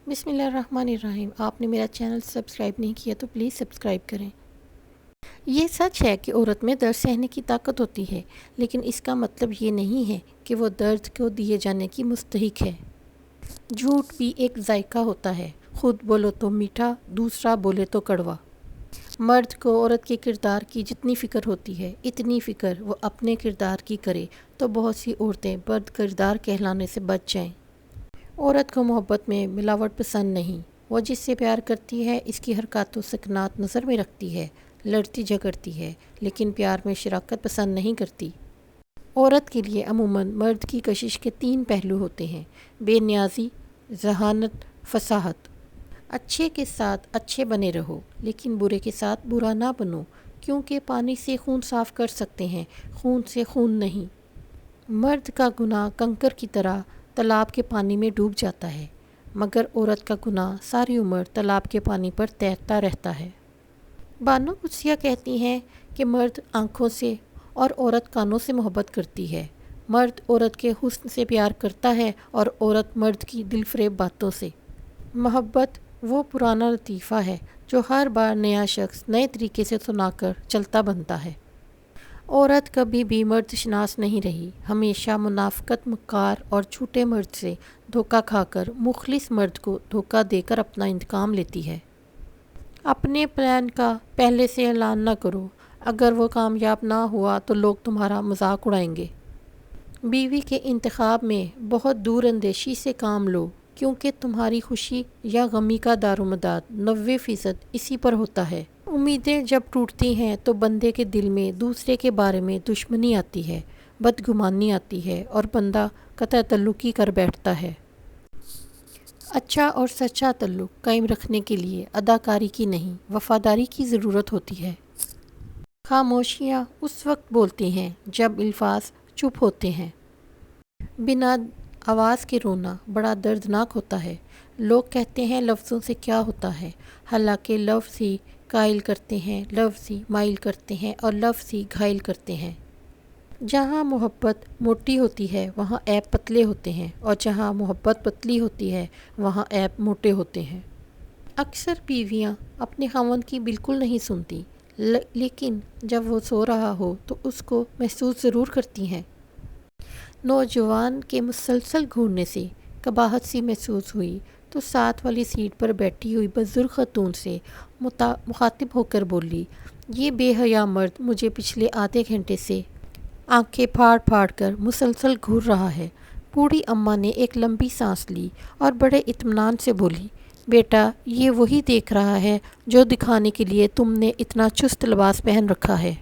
بسم اللہ الرحمن الرحیم۔ آپ نے میرا چینل سبسکرائب نہیں کیا تو پلیز سبسکرائب کریں۔ یہ سچ ہے کہ عورت میں درد سہنے کی طاقت ہوتی ہے، لیکن اس کا مطلب یہ نہیں ہے کہ وہ درد کو دیے جانے کی مستحق ہے۔ جھوٹ بھی ایک ذائقہ ہوتا ہے، خود بولو تو میٹھا، دوسرا بولے تو کڑوا۔ مرد کو عورت کے کردار کی جتنی فکر ہوتی ہے، اتنی فکر وہ اپنے کردار کی کرے تو بہت سی عورتیں بد کردار کہلانے سے بچ جائیں۔ عورت کو محبت میں ملاوٹ پسند نہیں۔ وہ جس سے پیار کرتی ہے اس کی حرکات و سکنات نظر میں رکھتی ہے، لڑتی جھگڑتی ہے، لیکن پیار میں شراکت پسند نہیں کرتی۔ عورت کے لیے عموماً مرد کی کشش کے 3 پہلو ہوتے ہیں: بے نیازی، ذہانت، فصاحت۔ اچھے کے ساتھ اچھے بنے رہو، لیکن برے کے ساتھ برا نہ بنو، کیونکہ پانی سے خون صاف کر سکتے ہیں، خون سے خون نہیں۔ مرد کا گناہ کنکر کی طرح تالاب کے پانی میں ڈوب جاتا ہے، مگر عورت کا گناہ ساری عمر تالاب کے پانی پر تیرتا رہتا ہے۔ بانو قدسیہ کہتی ہیں کہ مرد آنکھوں سے اور عورت کانوں سے محبت کرتی ہے۔ مرد عورت کے حسن سے پیار کرتا ہے اور عورت مرد کی دل فریب باتوں سے۔ محبت وہ پرانا لطیفہ ہے جو ہر بار نیا شخص نئے طریقے سے سنا کر چلتا بنتا ہے۔ عورت کبھی بھی مرد شناس نہیں رہی، ہمیشہ منافقت، مکار اور جھوٹے مرد سے دھوکہ کھا کر مخلص مرد کو دھوکہ دے کر اپنا انتقام لیتی ہے۔ اپنے پلان کا پہلے سے اعلان نہ کرو، اگر وہ کامیاب نہ ہوا تو لوگ تمہارا مذاق اڑائیں گے۔ بیوی کے انتخاب میں بہت دور اندیشی سے کام لو، کیونکہ تمہاری خوشی یا غمی کا دارومدار 90% اسی پر ہوتا ہے۔ امیدیں جب ٹوٹتی ہیں تو بندے کے دل میں دوسرے کے بارے میں دشمنی آتی ہے، بدگمانی آتی ہے اور بندہ قطع تعلقی کر بیٹھتا ہے۔ اچھا اور سچا تعلق قائم رکھنے کے لیے اداکاری کی نہیں، وفاداری کی ضرورت ہوتی ہے۔ خاموشیاں اس وقت بولتی ہیں جب الفاظ چپ ہوتے ہیں۔ بنا آواز کے رونا بڑا دردناک ہوتا ہے۔ لوگ کہتے ہیں لفظوں سے کیا ہوتا ہے، حالانکہ لفظ ہی قائل کرتے ہیں، لفظ ہی مائل کرتے ہیں اور لفظ ہی گھائل کرتے ہیں۔ جہاں محبت موٹی ہوتی ہے وہاں عیب پتلے ہوتے ہیں، اور جہاں محبت پتلی ہوتی ہے وہاں عیب موٹے ہوتے ہیں۔ اکثر بیویاں اپنے خاوند کی بالکل نہیں سنتی، لیکن جب وہ سو رہا ہو تو اس کو محسوس ضرور کرتی ہیں۔ نوجوان کے مسلسل گھورنے سے قباحت سی محسوس ہوئی تو ساتھ والی سیٹ پر بیٹھی ہوئی بزرگ خاتون سے مخاطب ہو کر بولی، یہ بے حیا مرد مجھے پچھلے آدھے گھنٹے سے آنکھیں پھاڑ پھاڑ کر مسلسل گھور رہا ہے۔ بوڑھی اماں نے ایک لمبی سانس لی اور بڑے اطمینان سے بولی، بیٹا یہ وہی دیکھ رہا ہے جو دکھانے کے لیے تم نے اتنا چست لباس پہن رکھا ہے۔